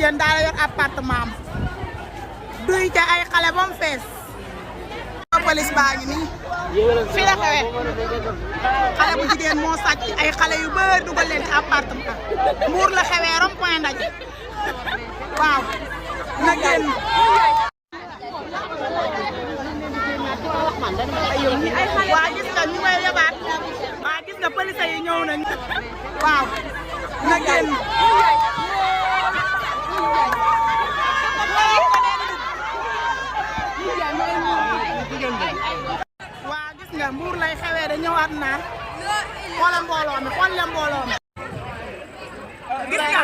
jigéen daal yor appartement duy ca ay xale ba mu fees. police baa ngi nii fii la xewee xale bu jigéen moo sàcc ay xale yu bëri dugal leen ci appartement Mbour la xewee rond point ndaje waaw na génn. waa gis nga ñu may yabaat waa gis nga police yi ñëw nañ waaw na génn. waa gis nga Mbour lay xewee de ñëwaat naa xoolal mbooloo mi xool leen mbooloo mi gis nga